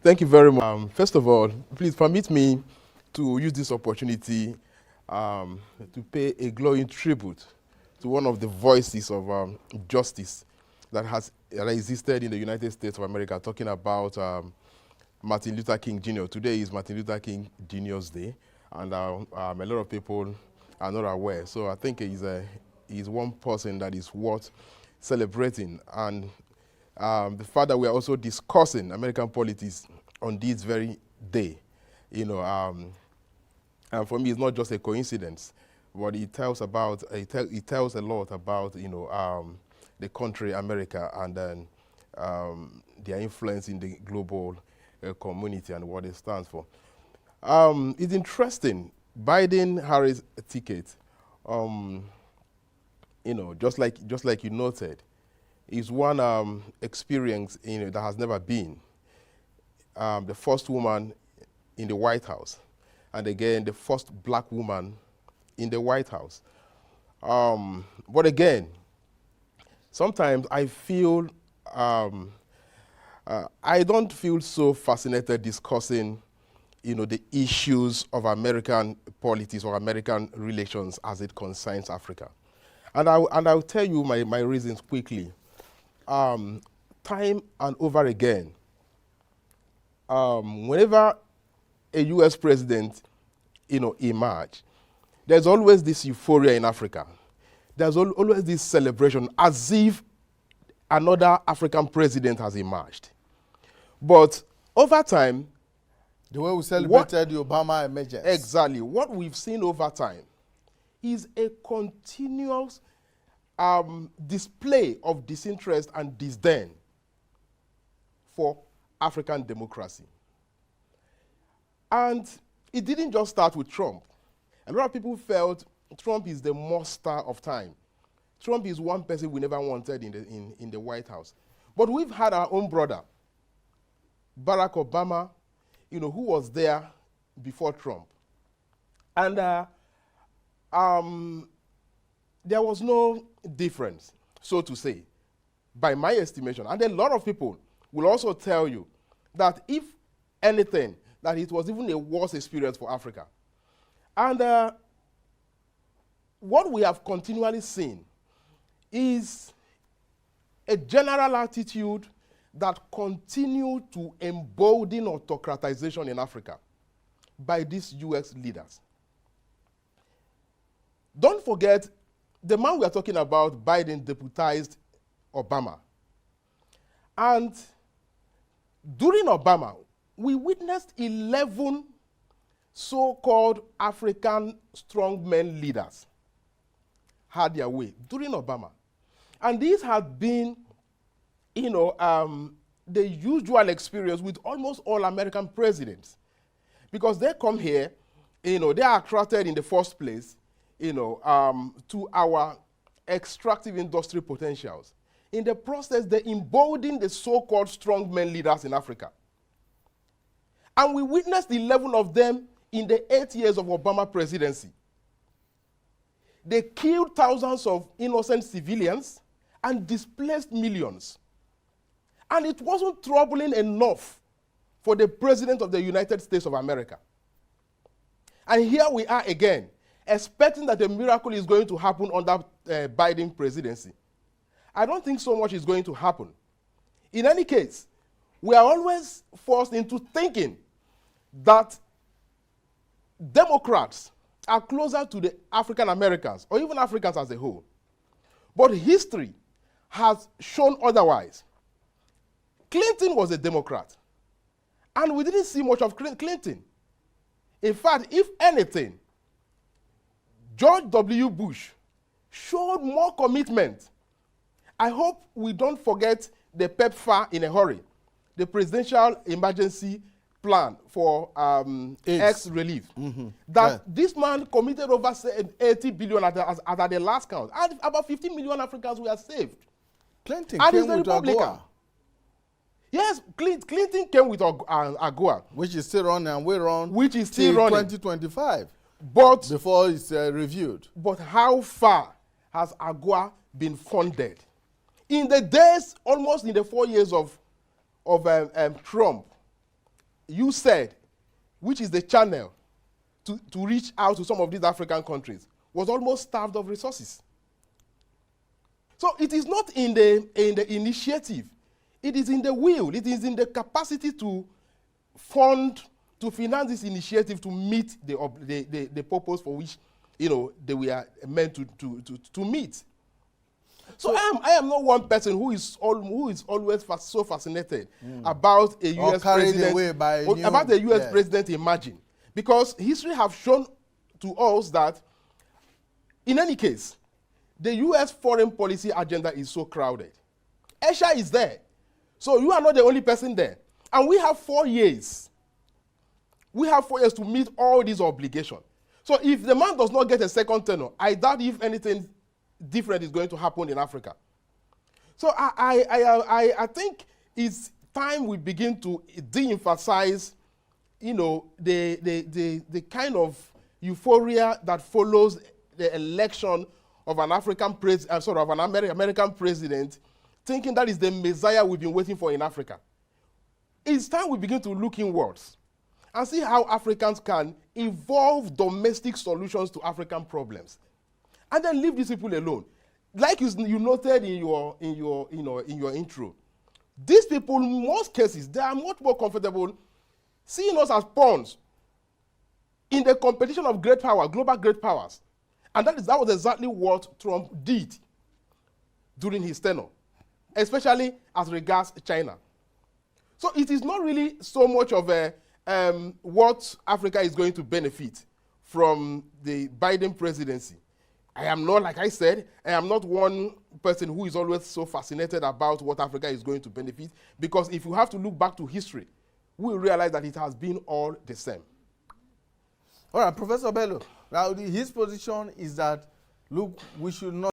Thank you very much. First of all, please permit me to use this opportunity to pay a glowing tribute to one of the voices of justice that existed in the United States of America, talking about Martin Luther King Jr. Today is Martin Luther King Jr.'s Day, and a lot of people are not aware. So I think he's one person that is worth celebrating. And the fact that we are also discussing American politics on this very day, and for me, it's not just a coincidence, but it tells a lot about the country America, and then their influence in the global community and what it stands for. It's interesting. Biden-Harris ticket, just like you noted, is one experience that has never been. The first woman in the White House, and again the first black woman in the White House. But again, sometimes I feel I don't feel so fascinated discussing the issues of American politics or American relations as it concerns Africa. And I'll tell you my reasons quickly. Time and over again, whenever a U.S. president, emerge, there's always this euphoria in Africa. There's always this celebration as if another African president has emerged. But over time, the way we celebrated the Obama emergence. Exactly. What we've seen over time is a continuous display of disinterest and disdain for African democracy. And it didn't just start with Trump. A lot of people felt Trump is the monster of time. Trump is one person we never wanted in the White House. But we've had our own brother, Barack Obama, who was there before Trump. And there was no difference, so to say, by my estimation. And a lot of people will also tell you that if anything, that it was even a worse experience for Africa. And what we have continually seen is a general attitude that continued to embolden autocratization in Africa by these US leaders. Don't forget, the man we are talking about, Biden, deputized Obama. And during Obama, we witnessed 11 so-called African strongmen leaders had their way during Obama. And these had been, the usual experience with almost all American presidents. Because they come here, they are attracted in the first place, to our extractive industry potentials. In the process, they embolden the so-called strongmen leaders in Africa. And we witnessed 11 of them in the 8 years of Obama presidency. They killed thousands of innocent civilians and displaced millions. And it wasn't troubling enough for the President of the United States of America. And here we are again, expecting that a miracle is going to happen under Biden presidency. I don't think so much is going to happen. In any case, we are always forced into thinking that Democrats are closer to the African Americans, or even Africans as a whole. But history has shown otherwise. Clinton was a Democrat, and we didn't see much of Clinton. In fact, if anything, George W. Bush showed more commitment. I hope we don't forget the PEPFAR in a hurry, the Presidential Emergency Plan for AIDS relief. This man committed over 80 billion at the last count. And about 15 million Africans were saved. Clinton and came with AGOA. Yes, Clinton came with AGOA. Which is still running, and we're on which is still running 2025. But before it's reviewed. But how far has AGOA been funded? In the days, almost in the 4 years of Trump, you said, which is the channel to reach out to some of these African countries, was almost starved of resources. So it is not in the initiative, it is in the will, it is in the capacity to fund, to finance this initiative to meet the purpose for which they were meant to meet. So I am not one person who is always so fascinated about a U.S. president, about the U.S. president emerging, because history have shown to us that, in any case, the U.S. foreign policy agenda is so crowded. Asia is there, so you are not the only person there, and we have 4 years. We have 4 years to meet all these obligations. So if the man does not get a second tenure, I doubt if anything different is going to happen in Africa. So I think it's time we begin to de-emphasize, the kind of euphoria that follows the election of an African president, of an American president, thinking that is the Messiah we've been waiting for in Africa. It's time we begin to look inwards and see how Africans can evolve domestic solutions to African problems, and then leave these people alone. Like you noted in your intro, these people, in most cases, they are much more comfortable seeing us as pawns in the competition of great power, global great powers. And that was exactly what Trump did during his tenure, especially as regards China. So it is not really so much of a what Africa is going to benefit from the Biden presidency. I am not, like I said, I am not one person who is always so fascinated about what Africa is going to benefit, because if you have to look back to history, we will realize that it has been all the same. All right, Professor Bello. Now, his position is that, look, we should not